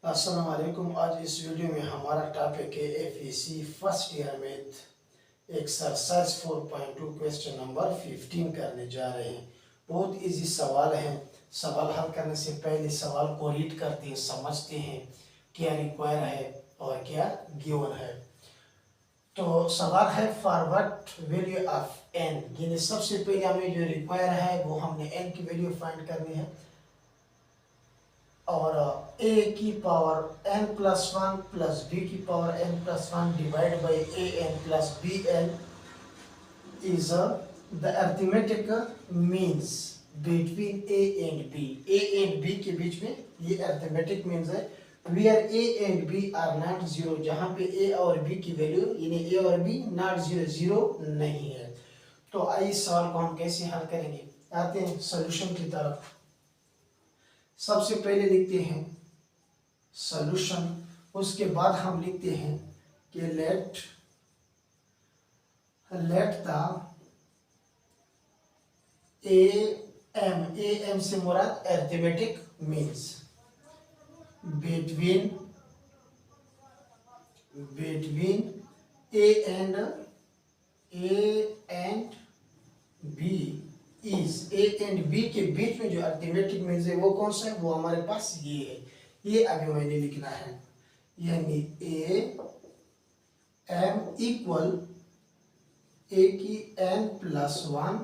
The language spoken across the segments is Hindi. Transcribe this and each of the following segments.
अस्सलाम वालेकुम। आज इस वीडियो में हमारा टॉपिक है FEC first year math exercise 4.2 question number 15 करने जा रहे हैं। बहुत इजी सवाल है। सवाल हल करने से पहले सवाल को रीड करते हैं, समझते हैं क्या रिक्वायर है और क्या गिवन है। तो सवाल है फॉरवर्ड वैल्यू ऑफ एन, यानी सबसे पहले हमें जो रिक्वायर है वो हमने एन की वैल्यू फाइंड करनी है और a की power n plus one plus b की power n plus one divide by a n plus b n is the arithmetic means between a and b। a and b के बीच में ये अर्थमेटिक मीन्स है where a and b are not zero, जहाँ पे a और b की वैल्यू यानी a और b नॉट जीरो, जीरो नहीं है। तो इस सवाल को हम कैसे हल करेंगे, आते हैं सॉल्यूशन की तरफ। सबसे पहले लिखते हैं सॉल्यूशन, उसके बाद हम लिखते हैं कि लेट द ए एम से मुराद arithmetic means between A and B is, A and B के बीच में जो अरिथमेटिक मीन्स है वो कौन सा है, वो हमारे पास ये है। ये अभी मैंने लिखना है, यानी ए एम इक्वल ए की N plus one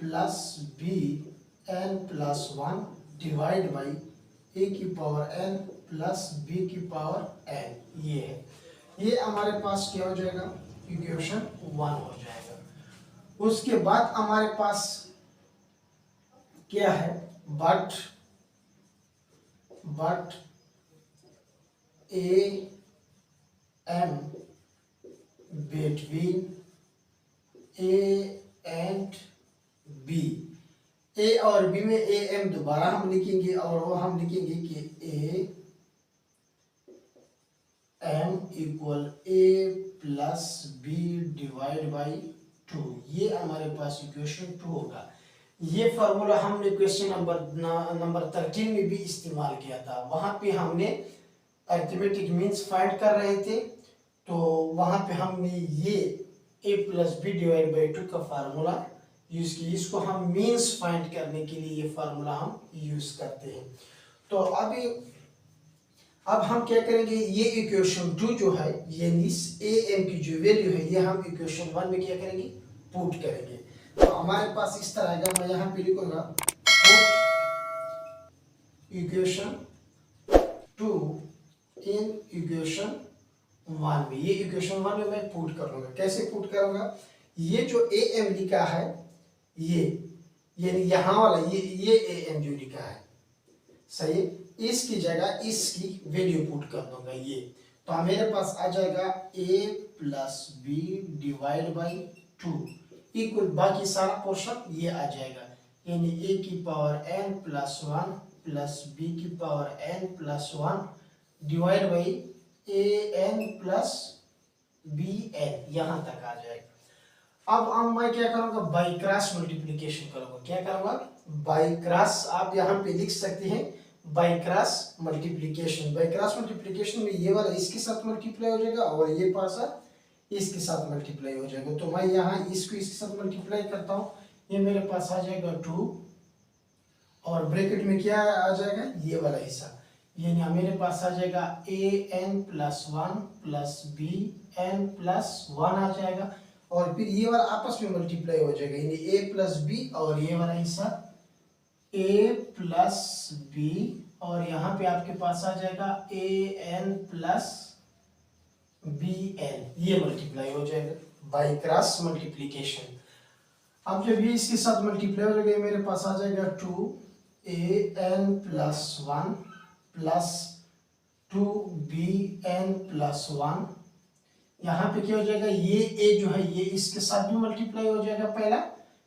plus B N plus one divide by A की पावर एन प्लस बी की पावर एन। ये है, ये हमारे पास क्या हो जाएगा, इक्वेशन 1 हो जाएगा। उसके बाद हमारे पास क्या है, but A M between A and B. A और बी में ए एम दोबारा हम लिखेंगे और वो हम लिखेंगे कि A M equal A plus B divide by 2। ये हमारे पास इक्वेशन 2 होगा। ये फार्मूला हमने क्वेश्चन नंबर 13 में भी इस्तेमाल किया था। वहां पे हमने अरिथमेटिक मीन्स फाइंड कर रहे थे, तो वहां पे हमने ये a plus B divide by 2 का फार्मूला यूज किया। इसको हम मीन्स फाइंड करने के लिए ये फार्मूला हम यूज करते हैं। तो अब हम क्या करेंगे, ये इक्वेशन 2 जो है यानी ए एम की जो वैल्यू है ये हम इक्वेशन 1 में क्या करेंगे, पुट करेंगे। तो हमारे पास इस तरह आएगा, मैं यहाँ पे लिखूंगा पुट इक्वेशन 2 इन इक्वेशन 1 में। ये इक्वेशन 1 में मैं पुट करूंगा। कैसे पुट करूंगा, ये जो ए एम लिखा है ये यानी यहाँ वाला ये ए एम जो लिखा है सही, इसकी जगह इसकी वैल्यू पुट कर दूंगा ये। तो मेरे पास आ जाएगा a plus B divide by 2 equal बाकी सारा पोर्शन ये आ जाएगा, यानी a की power n plus 1 plus b की power n plus 1 divide by a n plus b n, यहाँ तक आ जाएगा। अब मैं क्या करूँगा, बाई क्रॉस मल्टीप्लिकेशन करूँगा। क्या करूँगा, बाई क्रॉस, आप यहाँ पे लिख सकते हैं by cross multiplication. By cross multiplication में ये वाला इसके साथ मल्टीप्लाई हो जाएगा और ये पासा इसके साथ मल्टीप्लाई हो जाएगा। तो मैं यहाँ इसको इसके साथ मल्टीप्लाई करता हूँ, ये मेरे पास आ जाएगा 2 और ब्रैकेट में क्या आ जाएगा, ये वाला हिस्सा, यानी मेरे पास आ जाएगा A N plus 1 plus B N plus 1 आ जाएगा और फिर ये वाला आपस में मल्टीप्लाई हो जाएगा, यानी ए प्लस बी और ये वाला हिस्सा a प्लस बी और यहाँ पे आपके पास आ जाएगा A N plus B N, ये मल्टीप्लाई हो जाएगा बाई क्रॉस मल्टीप्लिकेशन। अब जब ये इसके साथ मल्टीप्लाई हो जाएगा मेरे पास आ जाएगा 2 A N plus 1 plus 2 B N plus 1। यहाँ पे क्या हो जाएगा, ये a जो है ये इसके साथ भी मल्टीप्लाई हो जाएगा पहला,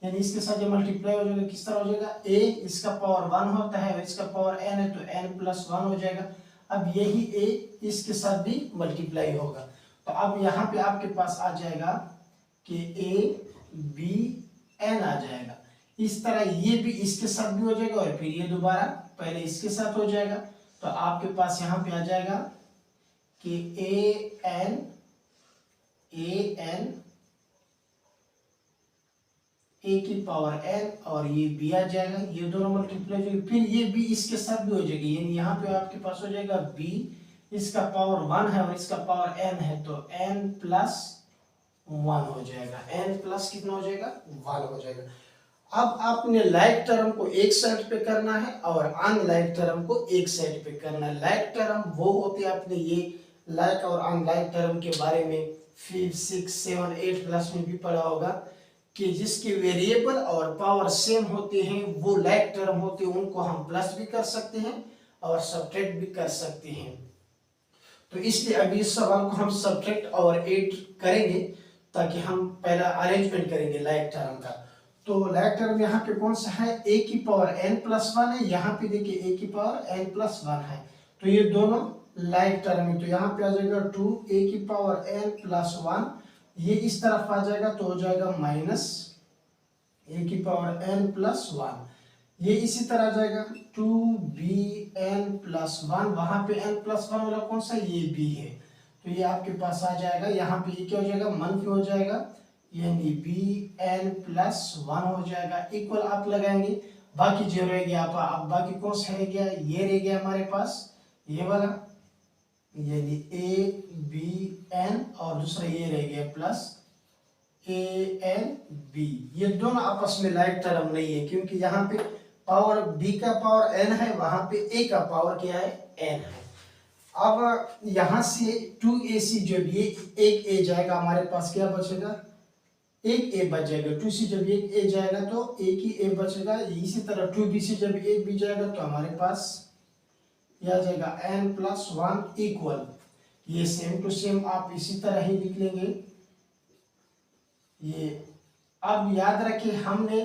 यानी इसके साथ जो मल्टीप्लाई हो जाएगा किस तरह हो जाएगा, a इसका पावर 1 होता है और इसका पावर n है तो n प्लस 1 हो जाएगा। अब यही a इसके साथ भी मल्टीप्लाई होगा, तो अब यहाँ पे आपके पास आ जाएगा कि a b n आ जाएगा। इस तरह ये भी इसके साथ भी हो जाएगा और फिर ये दोबारा पहले इसके साथ हो जाएगा। तो आपके पास यहाँ पे आ जाएगा कि ए की पावर n और ये b आ जाएगा, ये दोनों मल्टीप्लाई हो जाएगी, फिर ये b इसके साथ भी हो जाएगी, यानी यहाँ पे आपके पास हो जाएगा b, इसका पावर 1 है और इसका पावर n है, तो n प्लस 1 हो जाएगा, n प्लस कितना हो जाएगा 1 हो जाएगा। अब आपने लाइक टर्म को एक साइड पे करना है और अनलाइक टर्म को एक साइड पे करना है। लाइक टर्म वो होते हैं, आपने ये लाइक और अनलाइक टर्म के बारे में 5, 6, 7, 8 क्लास में भी पढ़ा होगा कि जिसके वेरिएबल और पावर सेम होते हैं वो लाइक टर्म होते हैं, उनको हम प्लस भी कर सकते हैं और सब्ट्रैक्ट भी कर सकते हैं। तो इसलिए अभी इस सवाल को हम सब्ट्रैक्ट और ऐड करेंगे ताकि हम पहला अरेंजमेंट करेंगे लाइक टर्म का। तो लाइक टर्म यहाँ पे कौन सा है, a की पावर n प्लस 1 है, यहाँ पे देखिए a की पावर n प्लस 1 है, तो ये दोनों लाइक टर्म है, तो यहाँ पे आ जाएगा 2a की पावर n प्लस 1, ये इस तरफ आ जाएगा तो हो जाएगा माइनस a की पावर n प्लस 1, ये इसी तरह आ जाएगा 2bn प्लस 1, वहां पे n प्लस 1 वाला कौन सा, ये b है, तो ये आपके पास आ जाएगा, यहाँ पे ये क्या हो जाएगा मनफी हो जाएगा, यानी bn प्लस 1 हो जाएगा, इक्वल आप लगाएंगे, बाकी जो रह गया आप बाकी कौन सा रह गया, ये रह गया हमारे पास ये वाला, यानी abn और दूसरा ये रह गया प्लस anb, ये दोनों आपस में लाइक टर्म नहीं है क्योंकि यहाँ पे पावर b का पावर n है, वहां पे a का पावर क्या है n है। अब यहाँ से 2ac जब ये एक a जाएगा हमारे पास क्या बचेगा, एक a बच जाएगा, 2c जब एक a जाएगा तो एक ही a बचेगा, इसी तरह 2bc जब एक b जाएगा तो हमारे पास यह आ जाएगा n प्लस 1 इक्वल, ये सेम टू सेम आप इसी तरह ही लिख लेंगे ये। अब याद रखिए हमने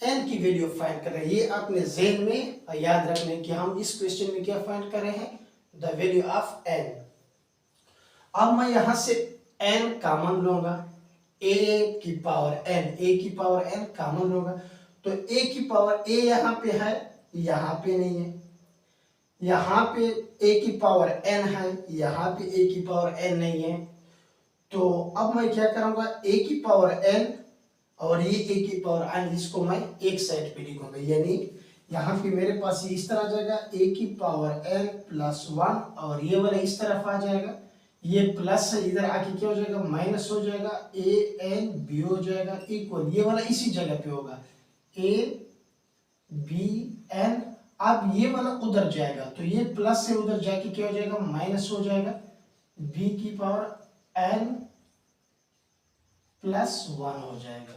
n की वैल्यू फाइंड कर रहे हैं, ये आपने ज़हन में याद रखने कि हम इस क्वेश्चन में क्या फाइंड कर रहे हैं, द वैल्यू ऑफ n। अब मैं यहां से n कॉमन लूंगा, a की पावर n कॉमन लूंगा, तो a की पावर a यहाँ पे है, यहाँ पे नहीं है, यहाँ पे a की पावर n है, यहाँ पे a की पावर n नहीं है, तो अब मैं क्या करूंगा a की पावर n और ये a की पावर n, इसको मैं एक साइड पे लिखूंगा, यानी यहाँ पे मेरे पास इस तरह आ जाएगा a की पावर n प्लस 1 और ये वाला इस तरफ आ जाएगा, ये प्लस है इधर आके क्या हो जाएगा माइनस हो जाएगा, a n b हो जाएगा इक्वल, ये वाला इसी जगह पे होगा a b n, अब ये वाला उधर जाएगा तो ये प्लस से उधर जाके क्या हो जाएगा माइनस हो जाएगा, b की पावर n प्लस 1 हो जाएगा।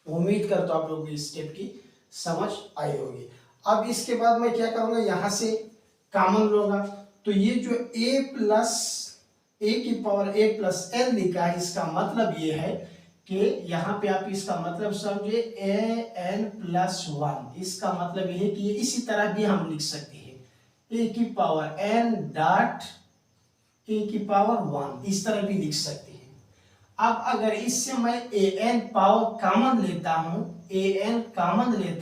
उम्मीद करता हूं आप लोगों को इस स्टेप की समझ आई होगी। अब इसके बाद मैं क्या करूंगा, यहां से कॉमन लूंगा, तो ये जो a की पावर a प्लस n लिखा है, इसका मतलब ये है कि यहाँ पे आप इसका मतलब समझे an प्लस 1, इसका मतलब ये है कि ये इसी तरह भी हम लिख सकते हैं, a की पावर n डॉट a की पावर 1, इस तरह भी लिख सकते हैं। अब अगर इससे मैं an पावर कॉमन लेता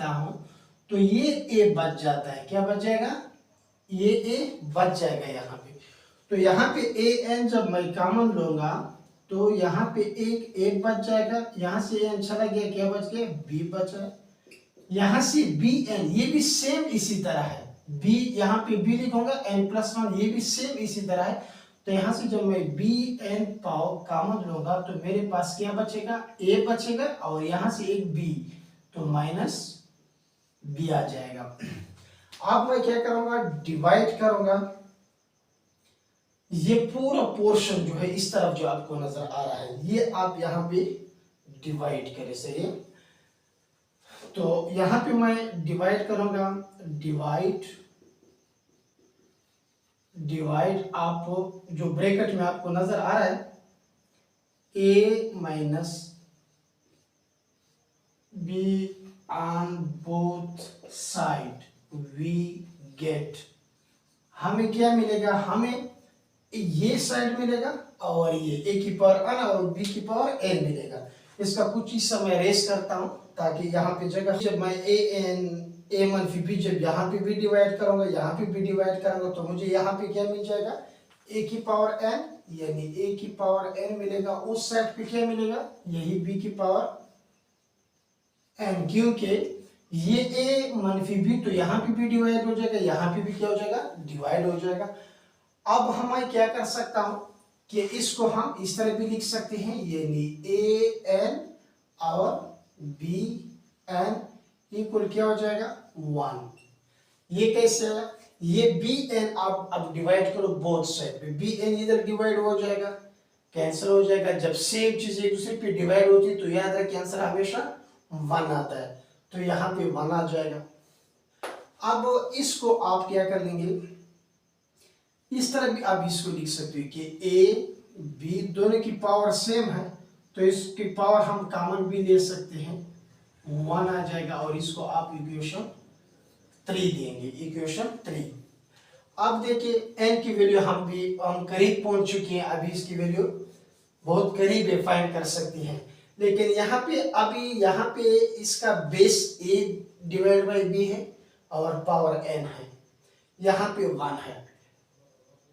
हूं तो ये a बच जाता है, क्या बच जाएगा, ये a बच जाएगा यहाँ पे, तो यहाँ पे an जब मैं कॉमन लूंगा तो यहाँ पे एक a बच जाएगा, यहाँ से an चला गया, क्या बच गया b बचा, यहाँ से bn ये भी सेम इसी तरह है, b यहाँ पे b लिखूंगा n प्लस 1, ये भी सेम इसी तरह है, तो यहाँ से जब मैं bn पावर कॉमन लूंगा तो मेरे पास क्या बचेगा, a बचेगा और यहाँ से एक b, तो माइनस b आ जाएगा। अब मैं क्या करूंगा, डिवाइड करूंगा, ये पूरा पोर्शन जो है इस तरफ जो आपको नजर आ रहा है ये आप यहाँ पे डिवाइड करें, सही है, तो यहाँ पे मैं डिवाइड करूंगा, डिवाइड आप जो ब्रैकेट में आपको नजर आ रहा है a minus b on both side we get, हमें क्या मिलेगा, हमें ये साइड मिलेगा और ये a की पावर n और b की पावर n मिलेगा। इसका कुछ ही समय रेस करता हूं ताकि यहाँ पे जगह, जब मैं a मनफी b जब यहाँ पे भी डिवाइड करूंगा, यहाँ पे भी डिवाइड करूंगा, तो मुझे यहाँ पे क्या मिल जाएगा, a की पावर n, यानी a की पावर n मिलेगा। उस साइड पे क्या मिलेगा, यही b की पावर n, क्योंकि ये a मनफी b तो यहाँ पे भी डिवाइड हो जाएगा, यहाँ पे भी क्या हो जाएगा, डिवाइड हो जाएगा। अब हमें क्या कर सकता हूं कि इसको हम इस तरह भी लिख सकते हैं, यानी a n और b n इक्वल क्या हो जाएगा, 1। ये कैसे है, ये बी एन आप अब डिवाइड करो बोथ साइड पे, बी एन इधर डिवाइड हो जाएगा, कैंसिल हो जाएगा। जब सेम चीज एक दूसरे पे डिवाइड होती है तो याद रखिए आंसर हमेशा 1 आता है, तो यहाँ पे 1 आ जाएगा। अब इसको आप क्या कर लेंगे, इस तरह भी आप इसको लिख सकते हो कि ए बी दोनों की पावर सेम है, तो इसकी पावर हम कॉमन भी ले सकते हैं, 1 आ जाएगा, और इसको आप इक्वेशन 3 देंगे, इक्वेशन 3। अब देखिए n की वैल्यू हम करीब पहुंच चुके हैं, अभी इसकी वैल्यू बहुत करीब है, फाइंड कर सकती हैं। लेकिन यहाँ पे अभी यहाँ पे इसका base a divide by b है और पावर n है, यहाँ पे 1 है।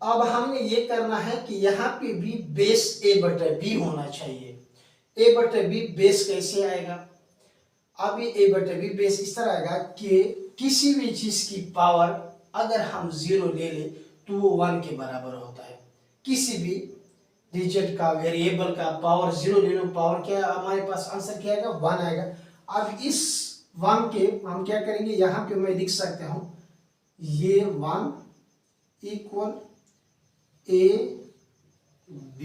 अब हमने ये करना है कि यहाँ पे भी बेस a बटा b होना चाहिए। a बटा b बेस कैसे आएगा, अभी a बटा b बेस इस तरह आएगा कि किसी भी चीज की पावर अगर हम 0 ले ले तो वो 1 के बराबर होता है। किसी भी डिजिट का, वेरिएबल का पावर 0 ले लो, पावर क्या हमारे पास आंसर क्या आएगा, 1 आएगा। अब इस 1 के हम क्या करेंगे, यहाँ पे मैं लिख सकता हूँ ये 1 इक्वल a b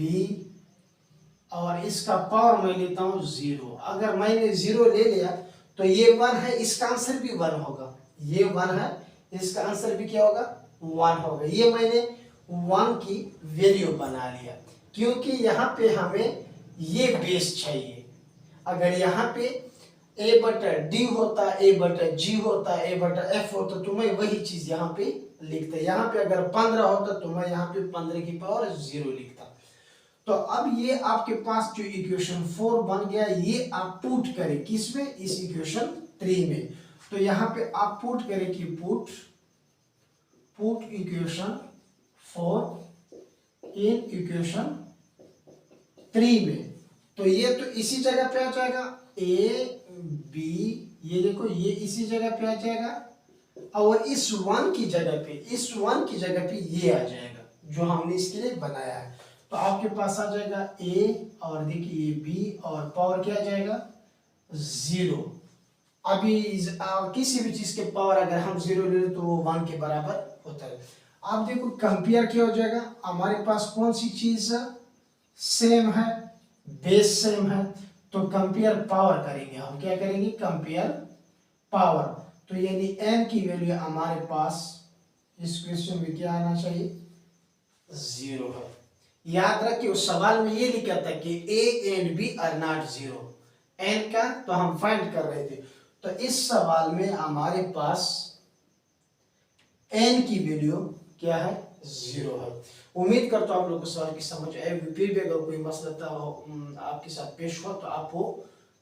और इसका पावर मैं लेता हूँ 0। अगर मैंने 0 ले लिया तो ये 1 है, इसका आंसर भी 1 होगा, ये 1 है, इसका आंसर भी क्या होगा, 1 होगा। ये मैंने 1 की वैल्यू बना लिया, क्योंकि यहाँ पे हमें ये बेस चाहिए। अगर यहाँ पे a बटा d होता, a बटा g होता, a बटा f होता तो मैं वही चीज यहाँ पे लिखता। यहाँ पे अगर 15 होता तो मैं यहाँ पे 15 की पावर 0 लिखता। तो अब ये आपके पास जो इक्वेशन 4 बन गया, ये आप पुट करें किसमें, इस इक्वेशन 3 में। तो यहाँ पे आप पुट करें कि पुट इक्वेशन 4 इन इक्वेशन 3 में, तो ये तो इसी जगह पे आ जाएगा, a b, ये देखो ये इसी जगह पे आ जाएगा, और इस 1 की जगह पे ये आ जाएगा जो हमने इसके लिए बनाया है। तो आपके पास आ जाएगा a और देखिए b और पावर क्या आ जाएगा, 0। अभी किसी भी चीज के पावर अगर हम 0 ले तो वो 1 के बराबर होता है। आप देखो कंपेयर क्या हो जाएगा, हमारे पास कौन सी चीज सेम है, बेस सेम है, तो कंपेयर पावर करेंगे हम, क्या करेंगे, कंपेयर पावर। तो यानी n की वैल्यू हमारे पास इस क्वेश्चन में क्या आना चाहिए, 0 है। याद रखिए उस सवाल में ये लिखा था कि a and b are not 0, n का तो हम फाइंड कर रहे थे, तो इस सवाल में हमारे पास n की वैल्यू क्या है, 0 है। उम्मीद करता हूं आप लोगों को सवाल की समझ आए। फिर भी अगर कोई मसला आपके साथ पेश हुआ तो आप वो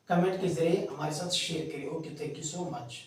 कमेंट के जरिए हमारे साथ शेयर करिए। Okay, thank you so much.